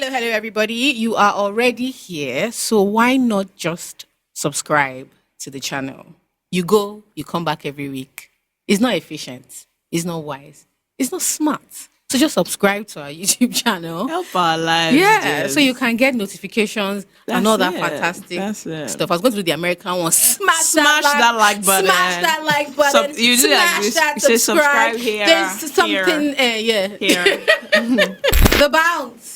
Hello, everybody. You are already here, so why not just subscribe to the channel? You come back every week. It's not efficient. It's not wise. It's not smart. So just subscribe to our YouTube channel. Help our lives. Yeah, so you can get notifications and all that fantastic stuff. I was going to do the American one. Smash that like button. Smash that like button. You do smash that you say subscribe here. There's something, here. The bounce.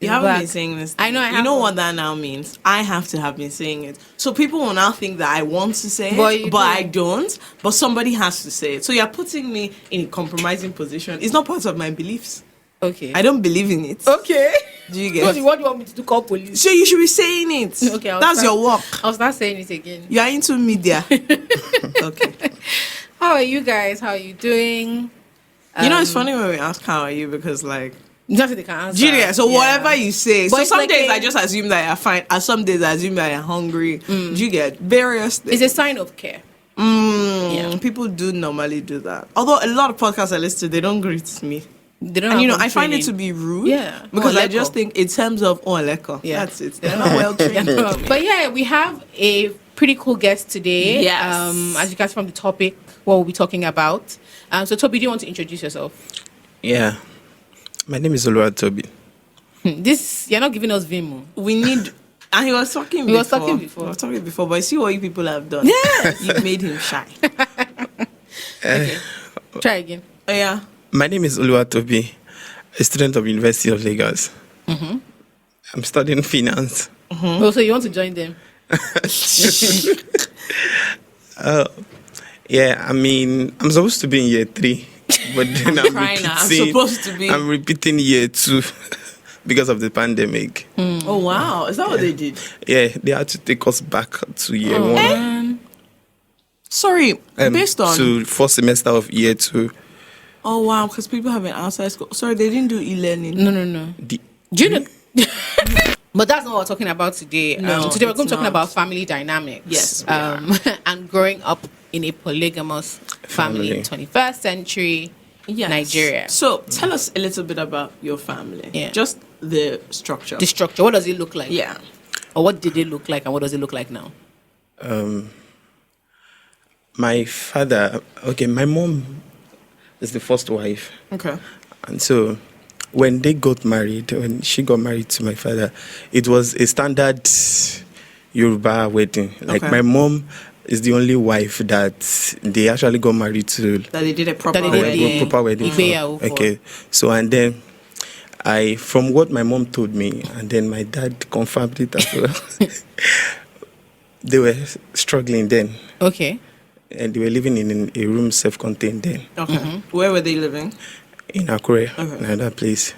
You haven't been saying this. I know I have. You know what that now means? I have to have been saying it. So people will now think that I want to say it, but I don't. But somebody has to say it. So you're putting me in a compromising position. It's not part of my beliefs. Okay. I don't believe in it. Okay. Do you get What do you want me to do? Call police? So you should be saying it. Okay. That's your work. I'll start saying it again. You are into media. Okay. How are you guys? How are you doing? You know, it's funny when we ask how are you because nothing they can answer. Julia, so whatever you say. But so some days I just assume that you're fine, and some days I assume that you're hungry. Do you get various things? It's a sign of care. People do normally do that. Although a lot of podcasts I listen to, they don't greet me. They don't. And I find it to be rude. Yeah. Because I just think in terms of leko. Yeah. That's it. They're not well trained. But yeah, we have a pretty cool guest today. Yes. As you guys from the topic, what we'll be talking about. So Tobi, do you want to introduce yourself? Yeah. My name is Tobi. You're not giving us Vimo. We need. And he was talking before. He was talking before, but see what you people have done. Yes. You've made him shy. Okay. Try again. Yeah. My name is Tobi, a student of University of Lagos. Mm-hmm. I'm studying finance. Mm-hmm. Oh, so you want to join them? Yeah, I'm supposed to be in year 3. But then I'm repeating year 2 because of the pandemic. Oh wow, is that what they did? Yeah, they had to take us back to year 1. Sorry, based on to first semester of year 2. Oh wow, because people have been outside school. Sorry, they didn't do e-learning. No. Do you know? But that's not what we're talking about today. No, today we're going to be talking about family dynamics. Yes, and growing up in a polygamous family in 21st century Nigeria. So tell us a little bit about your family. Yeah. Just the structure. The structure. What does it look like? Yeah. Or what did it look like and what does it look like now? My father, my mom is the first wife. Okay. And so when she got married to my father, it was a standard Yoruba wedding. My mom is the only wife that they actually got married to. That they did a proper wedding. Okay. So and then from what my mom told me, and then my dad confirmed it as well. They were struggling then. Okay. And they were living in a room self-contained then. Okay. Mm-hmm. Where were they living? In Akure, another place.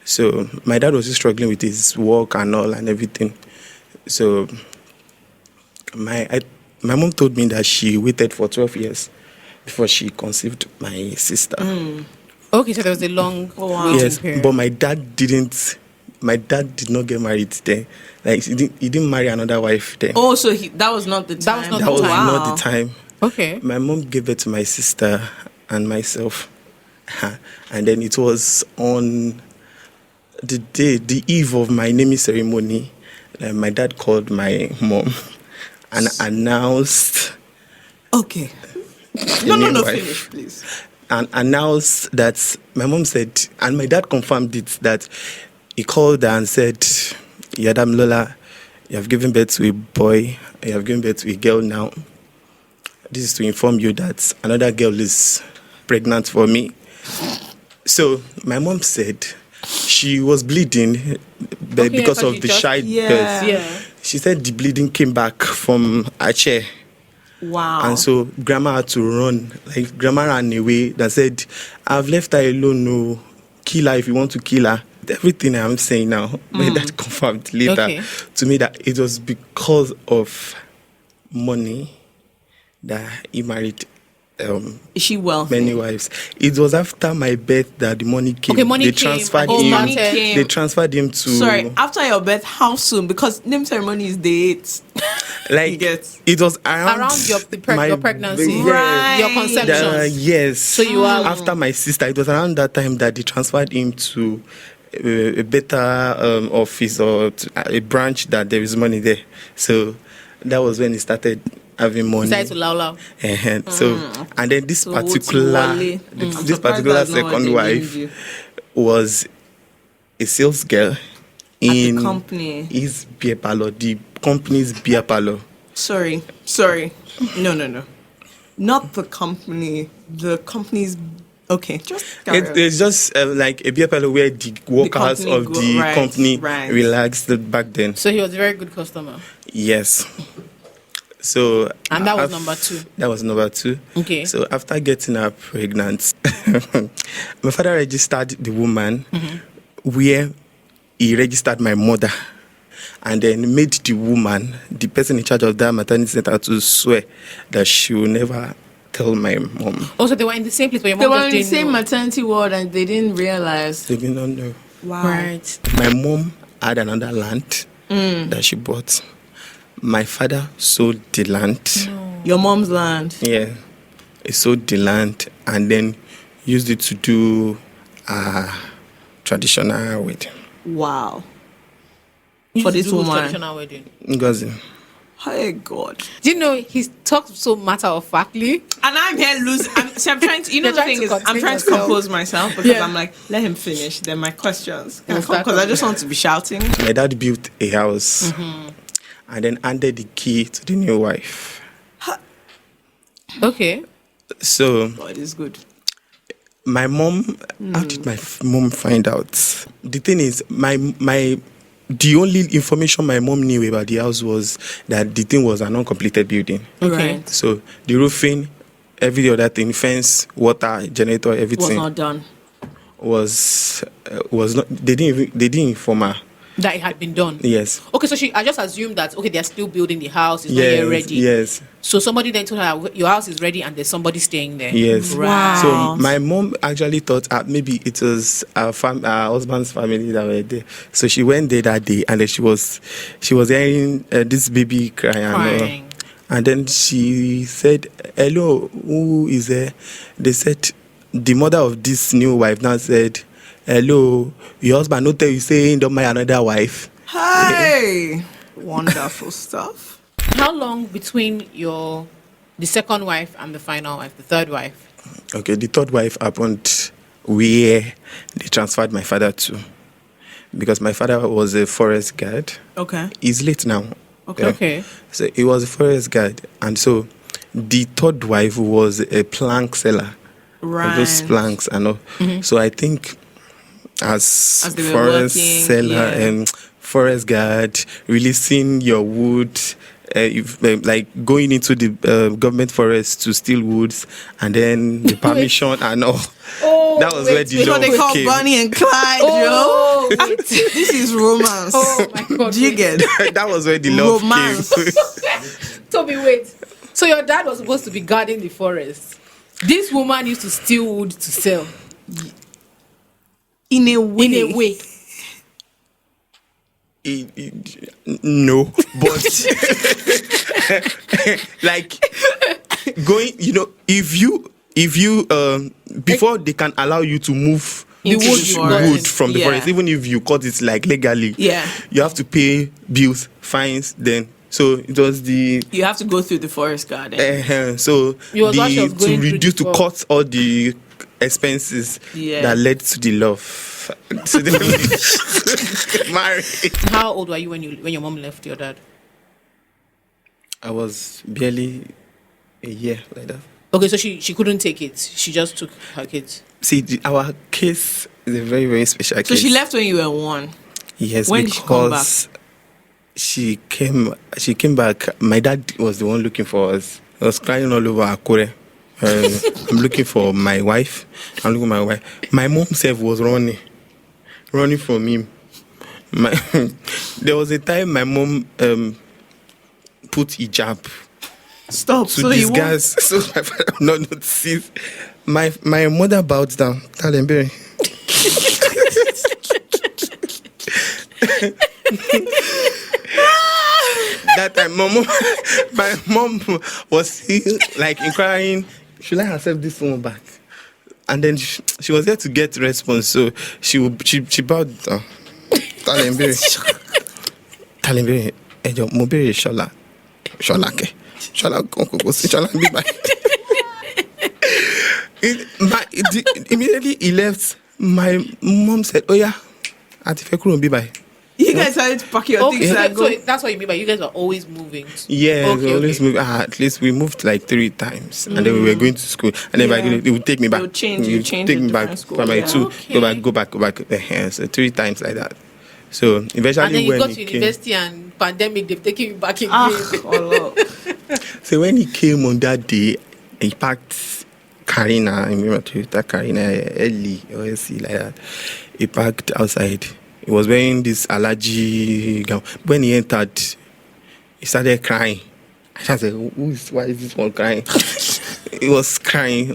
So my dad was just struggling with his work and all and everything. So my mom told me that she waited for 12 years before she conceived my sister. Okay, so there was a long waiting period. But my dad did not get married then. He didn't marry another wife then. Oh, so that was not the time. That was not the time. Okay. My mom gave birth to my sister and myself. And then it was on the eve of my naming ceremony, my dad called my mom and announced. Okay. No, finish, please. And announced that my mom said, and my dad confirmed it, that he called her and said, Yadam Lola, you have given birth to a boy, you have given birth to a girl now. This is to inform you that another girl is pregnant for me. So my mom said she was bleeding because of the child birth. Yeah. She said the bleeding came back from her chair. Wow. And so grandma had to run. Grandma ran away and said, I've left her alone. No, kill her if you want to kill her. Everything I'm saying now, my dad confirmed later to me that it was because of money that he married is she wealthy? Many wives. It was after my birth that the money came. Okay, money they came. Transferred Oh, him. money came. They transferred him to. Sorry, after your birth, how soon? Because name ceremony is day 8. It was around your pregnancy, right? Your conception. Yes. So you are after my sister. It was around that time that they transferred him to a better office or a branch that there is money there. So that was when he started having money. Decided to lau. So, and then this So particular this particular second wife was a sales girl in the company. His beer parlor, the company's beer parlor. Sorry. No. Not the company. The company's. Okay, just it's just like a beer parlor where the workers of the company relaxed back then. So he was a very good customer. Yes. So and that was number 2. That was number 2. Okay. So after getting her pregnant, my father registered the woman where he registered my mother, and then made the woman, the person in charge of that maternity center, to swear that she will never tell my mom. Also, they were in the same place, but your mom they were just in the didn't same know. maternity ward, and they didn't realize. They did not know. Wow. Right. My mom had another land that she bought. My father sold the land. Your mom's land. Yeah. He sold the land and then used it to do a traditional wedding. Wow. You For used this to do woman. traditional wedding. Ngozi. Hey God. Do you know he talks so matter of factly? And I'm here losing. I'm trying to. You know, You're the trying thing to is, I'm contain trying to yourself. compose myself because Yeah. I'm like, let him finish. Then my questions, We'll start because I just want to be shouting. My dad built a house and then handed the key to the new wife. Okay. So God is good. my mom, how did my mom find out? The thing is, the only information my mom knew about the house was that the thing was an uncompleted building. Okay. Right. So the roofing, every other thing, fence, water, generator, Was everything not done. was not. They didn't inform her. That it had been done. Yes. Okay, so I just assumed that they're still building the house, it's not yet ready. Yes. So somebody then told her your house is ready and there's somebody staying there. Yes. Right. So my mom actually thought maybe it was our husband's family that were there. So she went there that day, and then she was hearing this baby crying. And then she said, "Hello, who is there?" They said, the mother of this new wife now said, "Hello, your husband no tell you saying don't marry another wife." Hey, wonderful stuff. How long between the second wife and the final wife, the third wife? Okay, the third wife happened where they transferred my father to, because my father was a forest guard. Okay. He's late now. Okay. Yeah. Okay. So he was a forest guard, and so the third wife was a plank seller. Right. Those planks and all. So I think as they were forest working, seller yeah. and forest guard, releasing your wood, like going into the government forest to steal woods, and then the permission and all. Oh, that was where the So love they call came. Bonnie and Clyde, Oh, Joe. This is romance. Oh my God. Do you get it? That was where the love Romance. came. Tobi, wait. So your dad was supposed to be guarding the forest. This woman used to steal wood to sell. In a way. In a way. No, but like going, if you before they can allow you to move The wood you got. wood from the Yeah. forest, even if you cut it like legally, Yeah. you have to pay bills, fines. Then so it was the You have to go through the forest garden. so It was what she was to going through reduce to before. cut all the expenses Yeah. that led to the love. To the marriage. How old were you when your mom left your dad? I was barely a year like that. Okay, so she couldn't take it. She just took her kids. See, our case is a very, very special So case. she left when you were 1. Yes, When did she come because she came back. My dad was the one looking for us. I was crying all over Akure. I'm looking for my wife. I'm looking for my wife. My mom self was running from him. There was a time my mom put hijab Stop. to So these you guys, so my father would not notice. My mother bowed down. Tell them, baby. That time, my mom was still like inquiring, should I accept this woman back? And then she was there to get response, so she bowed down. Talembere, ejo mo bere Shola ke. Shola koko si Shola bi bye. Immediately he left. My mom said, "Oh yeah, ati fe kuro bi bye." You guys started to pack your things and go. So that's what you mean by you guys are always moving. Yeah, we always move. At least we moved like 3 times, and then we were going to school, and then they would take me back. You change take me back school, primary 2, go back. So 3 times like that. So eventually, and then you when got to university and pandemic, they've taken you back again. So when he came on that day, he packed Karina. I remember that Karina Ellie or like that. He parked outside. He was wearing this allergy gown. When he entered, he started crying. I said, why is this one crying? He was crying.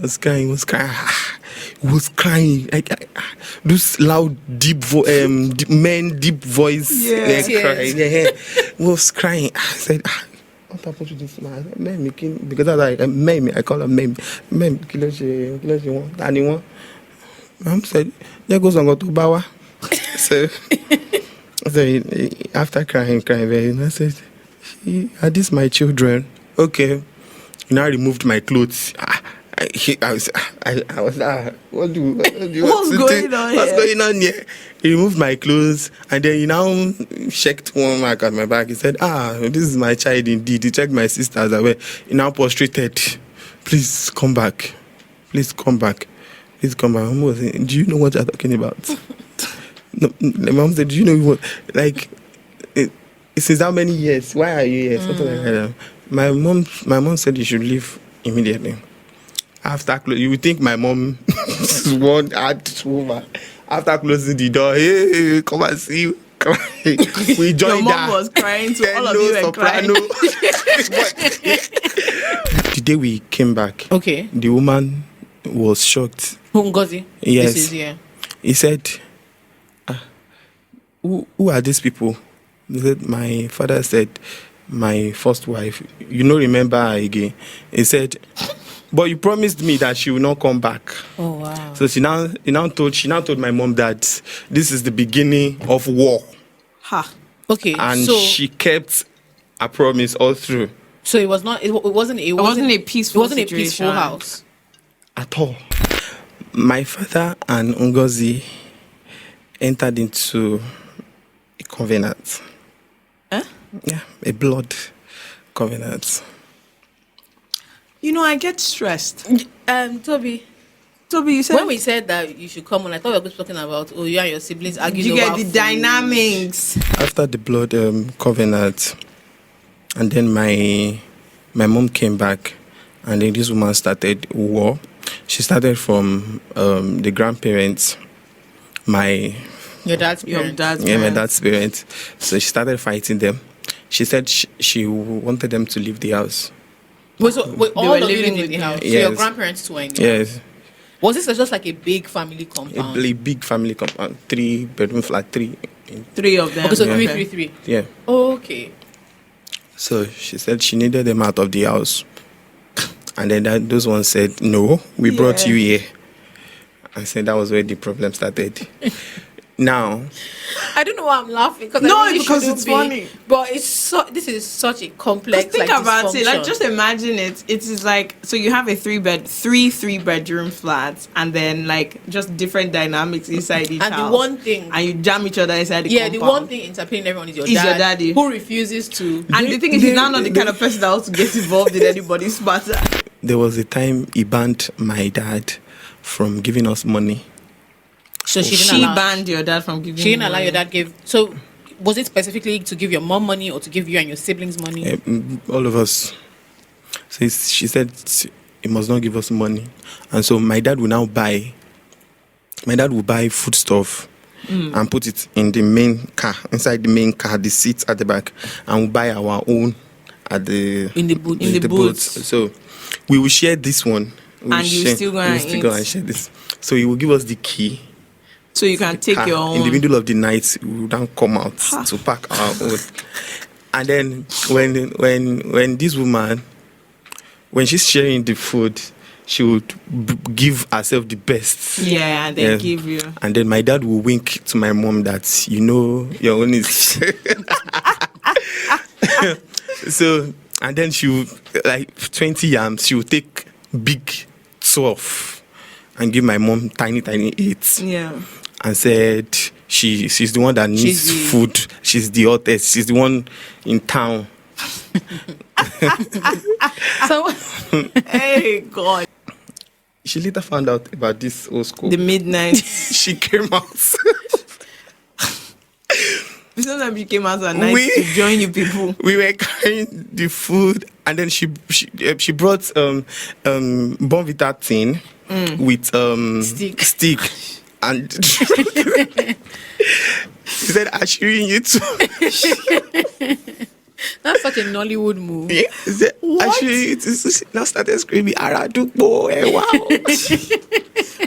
Like, this loud, deep voice. Crying. Yeah. He was crying. I said, what happened to this man? Because I call her Mem. Mem, kilo she want. Anyone? Mom said, there goes on to Bawa. So after crying, I said, are these my children? Okay. Now I removed my clothes. I was what's going on here? He removed my clothes, and then he now checked one mark at my back. He said, this is my child indeed. He checked my sisters away. He now prostrated. Please come back. Mom was saying, do you know what you're talking about? No, my mom said, do you know what? Like, since how many years? Why are you here? Something like that. My mom said you should leave immediately. After you would think my mom one had woman. After closing the door, hey, come and see you. We joined. Your mom was crying, so all of you were crying. The day we came back, the woman was shocked. Ngozi? Yes. This is, yeah. He said, who are these people? He said, my father said, my first wife. Remember her again. He said, but you promised me that she will not come back. Oh wow! So she now told my mom that this is the beginning of war. Ha. Okay. And she kept a promise all through. So it wasn't a peaceful house at all. My father and Ngozi entered into a covenant. Yeah, a blood covenant. I get stressed. Tobi, you said when we said that you should come on, I thought we were talking about you and your siblings arguing. You get the dynamics after the blood covenant, and then my mom came back, and then this woman started war. She started from the grandparents, your dad's parents. My dad's parents. So she started fighting them. She said she wanted them to leave the house. Wait, all of you living in the house? Yes. So your grandparents too were in the house? Was this just like a big family compound? A big family compound. 3-bedroom flat, 3 of them. Okay, so 3. Yeah. Oh, okay. So she said she needed them out of the house. And then those ones said, no, we brought you here. I said that was where the problem started. Now, I don't know why I'm laughing because it's funny. But this is such a complex. Think about it. Like, just imagine it. It is like, so you have a 3-bedroom flats, and then like just different dynamics inside each house. And the one thing, and you jam each other inside the compound. The one thing interpreting everyone is your daddy who refuses to. And the thing is, he's now not the kind of person that wants to get involved in anybody's matter. There was a time he banned my dad from giving us money. So she banned your dad from giving. She didn't allow your dad give. So was it specifically to give your mom money or to give you and your siblings money? All of us. So she said he must not give us money, and so my dad will now buy. My dad will buy foodstuff and put it in the main car, inside the main car, the seats at the back, and we'll buy our own at the boots. So we will share this one. And you still go and share this. So he will give us the key. So you can take your own. In the middle of the night, we will then come out to pack our own. And then when this woman, when she's sharing the food, she would give herself the best. Yeah, and then give you. And then my dad will wink to my mom that, your own is. So, and then she would, like 20 yams, she would take big 12 and give my mom tiny 8. Yeah. And said she's the one that needs food. She's the hottest. She's the one in town. So, hey God. She later found out about this old school. The midnight. She came out. Sometimes she came out at night to join you people. We were carrying the food, and then she brought Bonvita tin with stick. And she said, "Ashiri, you too." That's such a Nollywood move. Yeah. Ashiri, now started screaming, "Aradukbo, wow."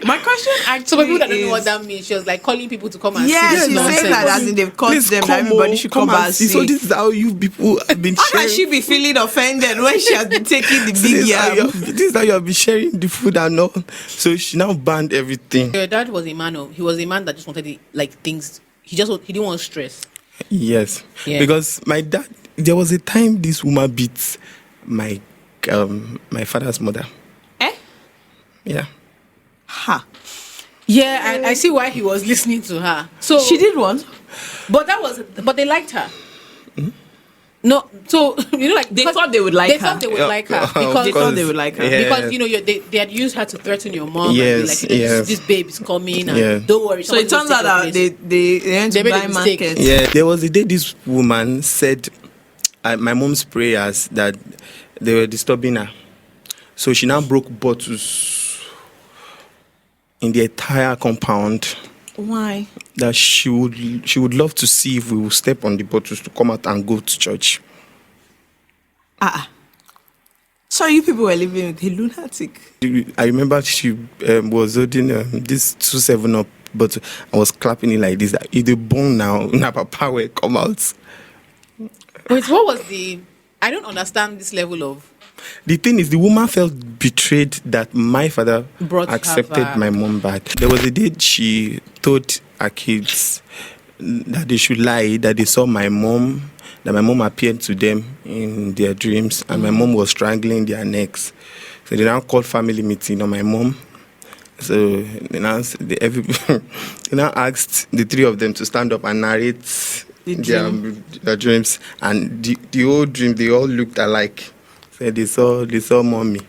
My question actually so people that don't know what that means, she was like calling people to come and see. Yeah, she's saying that as in they've caught them, that everybody should come and see. So this is how you people have been sharing. How can she be feeling offended when she has been taking the big yam? This is how you have been sharing the food and all. So she now banned everything. Your dad was a man that just wanted things. He didn't want stress. Yes, because my dad. There was a time this woman beat my father's mother. Yeah. Ha. Yeah, I see why he was listening to her. So she did one, but they liked her. Mm-hmm. No, so they thought they would like her. They thought they would like her because they thought they would like her because they had used her to threaten your mom. Yes, and be like, this babe is coming, and don't worry. So it turns out that they went to buy market. Yeah, there was a day this woman said my mom's prayers that they were disturbing her, so she now broke bottles in the entire compound. Why? That she would love to see if we will step on the bottles to come out and go to church. So you people were living with a lunatic. I remember she was holding this 2-7-Up bottle. I was clapping it like this. If the bone now, Papa will come out. Wait, what was I don't understand this level of... The thing is, the woman felt betrayed that my father accepted my mom back. There was a day she told her kids that they should lie, that they saw my mom, that my mom appeared to them in their dreams, and my mom was strangling their necks. So they now called family meeting on my mom. So they now asked the three of them to stand up and narrate their dreams. And the whole dream, they all looked alike. So they saw mommy.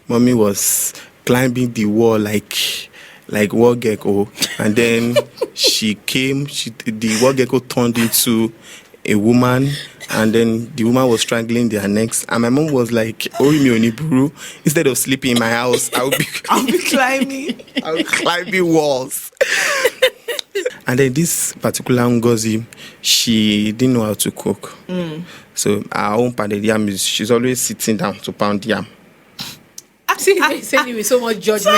Mommy was climbing the wall like war gecko, and then she came. The war gecko turned into a woman, and then the woman was strangling their necks. And my mom was like, "Orimi oniburu, instead of sleeping in my house, I'll be climbing walls." And then this particular Ngozi, she didn't know how to cook. So our own pounded yam she's always sitting down to pound yam. I see you saying it with so much judgment.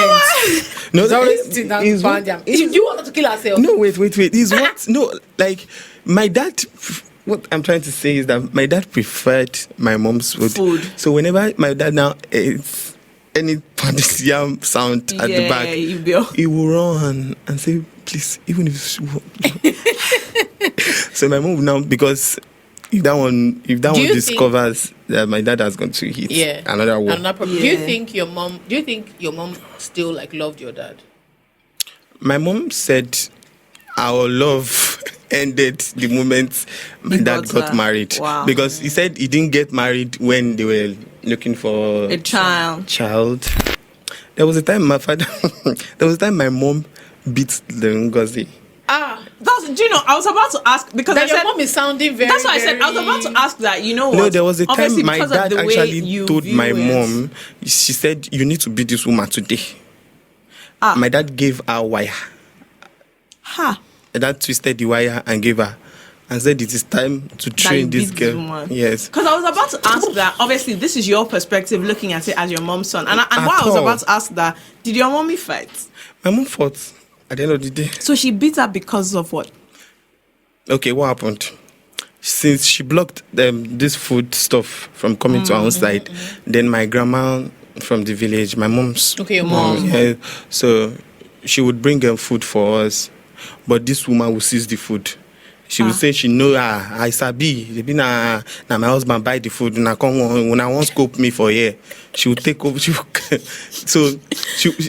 No, she's always sitting down to pound yam. Do you want her to kill herself? No, wait. Is what? No, like my dad. What I'm trying to say is that my dad preferred my mom's food. So whenever my dad now eats any pounded yam sound at the back, he will run and say, "Please, even if." So my mom now, because if that one discovers that my dad has gone to hit another one. Do you think your mom still loved your dad? My mom said our love ended the moment my dad got married. Wow. Because he said he didn't get married when they were looking for a child. There was a time my mom beat the Ngozi. Do you know? I was about to ask because that your mom is sounding very. That's why I said I was about to ask that. You know what? No, there was a time my dad actually told my mom. She said, "You need to beat this woman today." My dad gave her wire. My dad twisted the wire and gave her, and said, "It is time to train this girl." Yes. Because I was about to ask that. Obviously, this is your perspective looking at it as your mom's son, and I was about to ask that. Did your mommy fight? My mom fought. At the end of the day. So she beat her because of what? Okay, what happened? Since she blocked this food stuff from coming to our own side, then my grandma from the village. My mom's Okay, your mom. Yeah, so she would bring food for us, but this woman would seize the food. She would say she know I sabi. Na my husband buy the food. When I want scope me for here, she would take over. So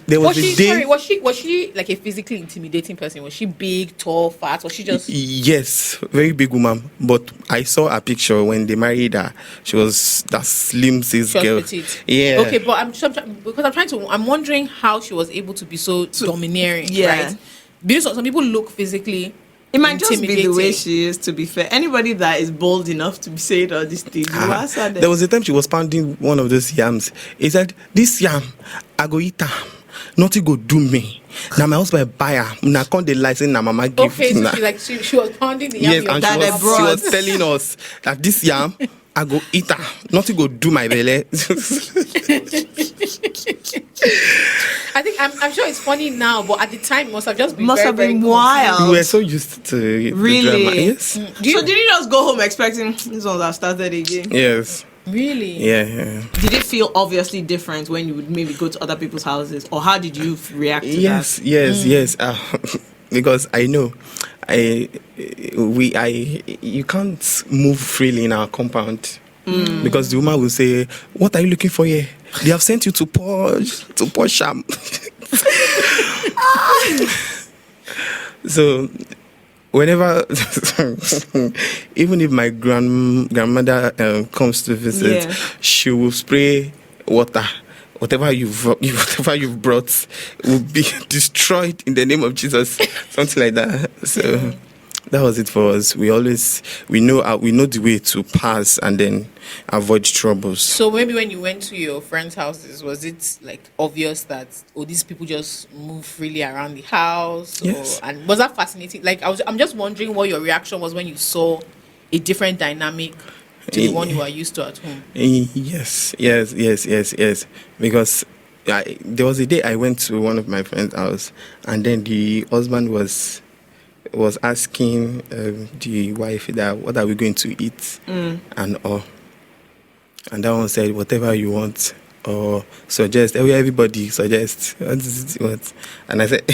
there was a day. Sorry, was she like a physically intimidating person? Was she big, tall, fat? Was she just? Yes, very big woman. But I saw a picture when they married her. She was that slim cis girl. Petite. Yeah. Okay, but I'm wondering how she was able to be so domineering. Yeah. Right. Because some people look physically. It might just be the way she is, to be fair. Anybody that is bold enough to be saying all these things, you ask her them. There was a time she was pounding one of those yams. He said, "This yam, I go eat am. Nothing go do me. Now my husband buy her. Now come the license na mama give." Okay, so she was pounding the yam. Yes, and she was telling us that this yam, I go eat her. Nothing go do my belly. I think I'm sure it's funny now, but at the time it must have just been very wild. We were so used to really the drama. Yes. So did you just go home expecting this one that started again? Yes. Really? Yeah. Did it feel obviously different when you would maybe go to other people's houses, or how did you react to that? Yes. Because I know, you can't move freely in our compound. Because the woman will say, "What are you looking for here? They have sent you to pour sham." So whenever, even if my grandmother comes to visit, she will spray water. Whatever you've brought will be destroyed in the name of Jesus, something like that. So that was it for us. We know the way to pass and then avoid troubles. So maybe when you went to your friends' houses, was it like obvious that these people just move freely around the house? Yes. And was that fascinating? Like I'm just wondering what your reaction was when you saw a different dynamic to the one you are used to at home. Yes. Because there was a day I went to one of my friend's house, and then the husband was asking the wife that what are we going to eat and all. And that one said, "Whatever you want," or suggest. Everybody suggest. What? And I said,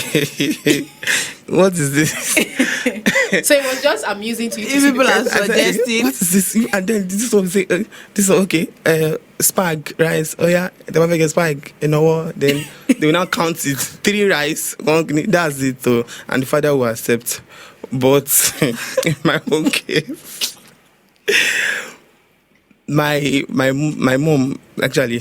"What is this?" So it was just amusing to you. People are suggesting. What is this? And then this one say, "This is okay. Spag rice. Oh yeah, they want to get spag. You know what? Then they will now count it. 3 rice. That's it. So, and the father will accept. But in my own case, my mom actually.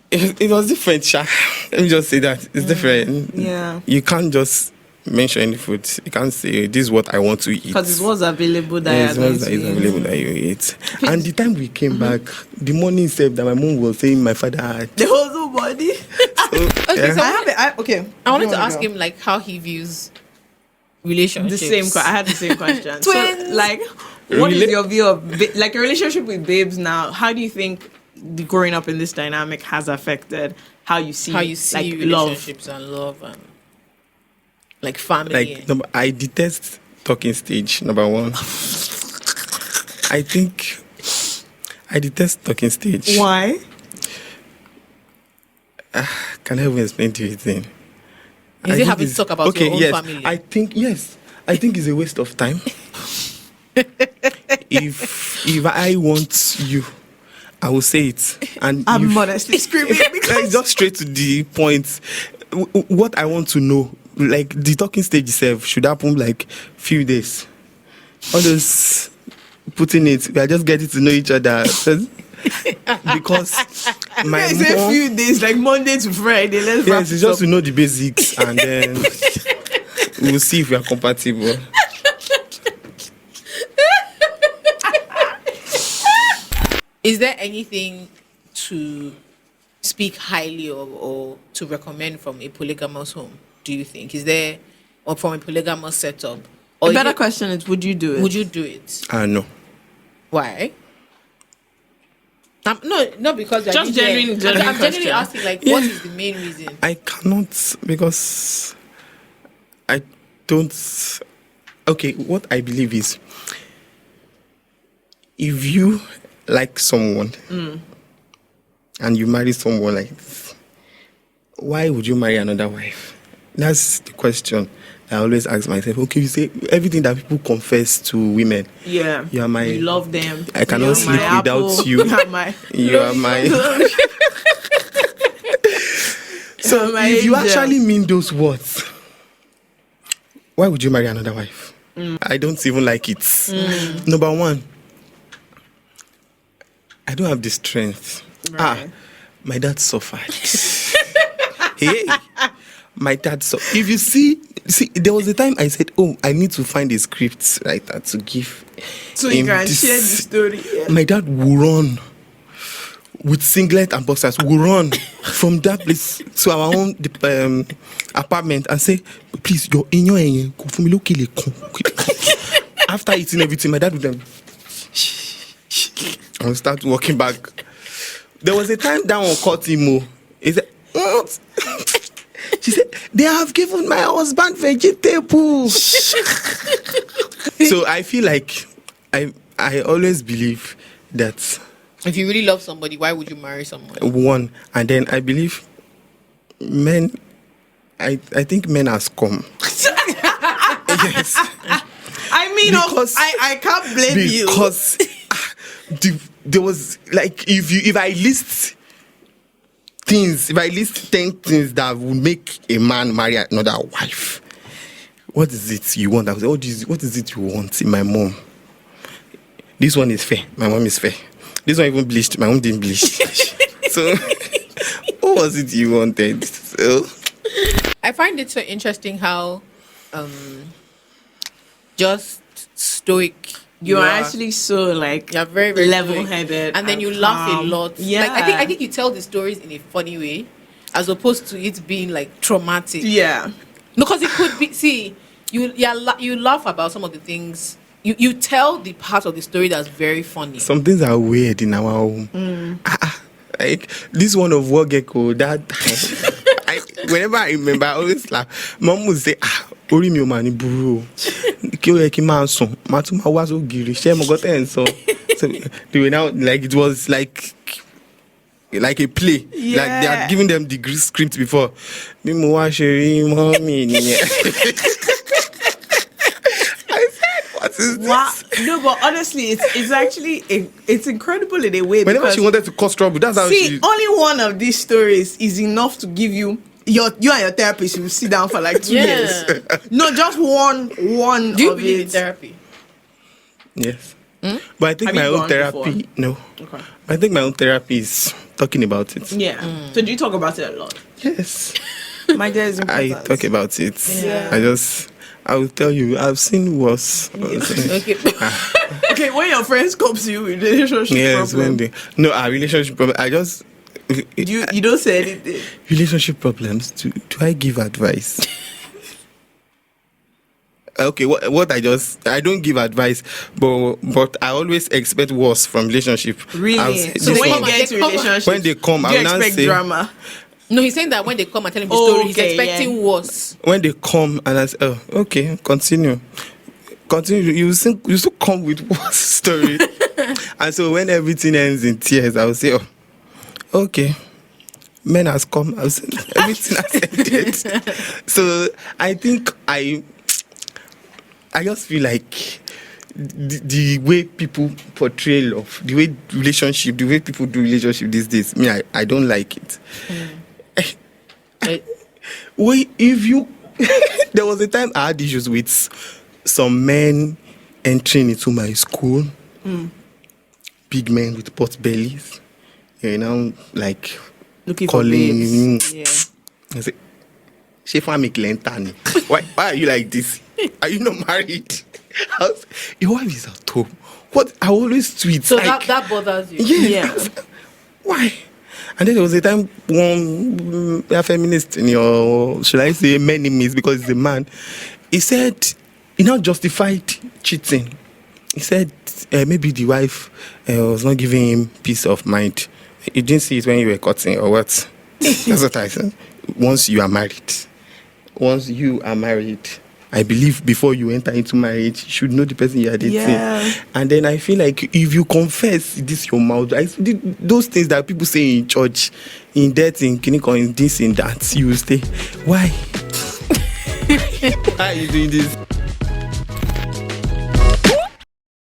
It was different, Sha. Let me just say that. It's different. Yeah. You can't just mention any food. You can't say, "This is what I want to eat." Because it was available that you eat. And the time we came back, the morning said that my mom was saying my father had. There was nobody. Okay, so I wanted to ask him him like how he views relationships. I had the same question. Twins. So, like, what is your view of like a relationship with babes now? How do you think the growing up in this dynamic has affected how you see like relationships and love and like family? Like, I detest talking stage. Number one, I think I detest talking stage. Why? Can I even explain to you thing? Is it having to talk about your own family? I think it's a waste of time. If I want you, I will say it. And I'm honestly screaming because just straight to the point. What I want to know, like the talking stage itself, should happen like few days. All those putting it, we are just getting to know each other. Because my it's a few days, like Monday to Friday. Yes, it's just to know the basics, and then we'll see if we are compatible. Is there anything to speak highly of or to recommend from a polygamous home, do you think? Is there, or from a polygamous setup? Or a better question is, would you do it? Would you do it? No. Why? No, because just genuinely I'm genuinely asking, like, what is the main reason? I cannot, because I don't. Okay, what I believe is, if you like someone and you marry someone like this, why would you marry another wife? That's the question I always ask myself. Okay, you say everything that people confess to women. Yeah. You love them. I cannot sleep without you. You are my So if you actually mean those words, why would you marry another wife? I don't even like it. Number one, I don't have the strength. Right. My dad suffered. Hey, my dad suffered. If you see, there was a time I said, "Oh, I need to find a script writer to give." So you can share the story. Yeah. My dad will run with singlet and boxers. Will run from that place to our own apartment and say, "Please, you're in your go for me. Look, after eating everything, my dad would then and start walking back. There was a time that one caught him. He said, "What?" She said, "They have given my husband vegetables." So I feel like I always believe that if you really love somebody, why would you marry someone? One, and then I believe men. I think men has come. Yes. I mean, because I can't blame you. Because there was like if I list 10 things that would make a man marry another wife, what is it you want? I was like, what is it you want in my mom? This one is fair. My mom is fair. This one even bleached. My mom didn't bleach. So, what was it you wanted? So, I find it so interesting how just stoic you are actually so like you're very, very level-headed, and then you laugh a lot. Yeah, like I think you tell the stories in a funny way, as opposed to it being like traumatic. Yeah, because it could be. See, you laugh about some of the things. You tell the part of the story that's very funny. Some things are weird in our home. Like this one of War Gecko, that whenever I remember, I always laugh. Mom would say, "Ori mi o ma ni buru o. Ki o ye ki ma sun. Ma tun ma wa so giri. Se mo go ten so." So they were now like it was like a play. Yeah. Like they had given them the script before. Mi mo wa sheri mommy ni. Wow. No, but honestly, it's actually it's incredible in a way. Whenever she wanted to cause trouble, that's how she. Only one of these stories is enough to give you you and your therapist will sit down for like 2 years. No, just one. Do you believe in therapy? Yes. But I think my own therapy. Before? No. Okay. I think my own therapy is talking about it. Yeah. So do you talk about it a lot? Yes. My dad is important. I talk about it. Yeah. I will tell you, I've seen worse. Okay. Okay, when your friends come to you with relationship problems. Relationship problem. I just... You don't say anything. Relationship problems. Do I give advice? Okay, what I don't give advice, but I always expect worse from relationship. Really? So when you get into relationship, when they come, I will not say drama. No, he's saying that when they come and tell him the story, he's expecting worse. When they come and I say, "Oh, okay, continue." You still come with worse story. And so when everything ends in tears, I will say, "Oh, okay, men has come." I will say, everything has ended. So I think I just feel like the way people portray love, the way people do relationship these days, I don't like it. There was a time I had issues with some men entering into my school, big men with pot bellies, like looking calling. For yeah. I say, why are you like this? Are you not married? Your wife is at home. What? I always tweet. So like, that bothers you? Yeah. Why? And then there was a time one feminist in your, should I say, many means because he's a man. He said he now justified cheating. He said maybe the wife was not giving him peace of mind. You didn't see it when you were cutting or what? That's what I said. Once you are married, and I believe before you enter into marriage, you should know the person you are dating. Yeah. And then I feel like if you confess this your mouth, those things that people say in church, in that, in clinic, or in this, in that, you will stay. Why? Why are you doing this?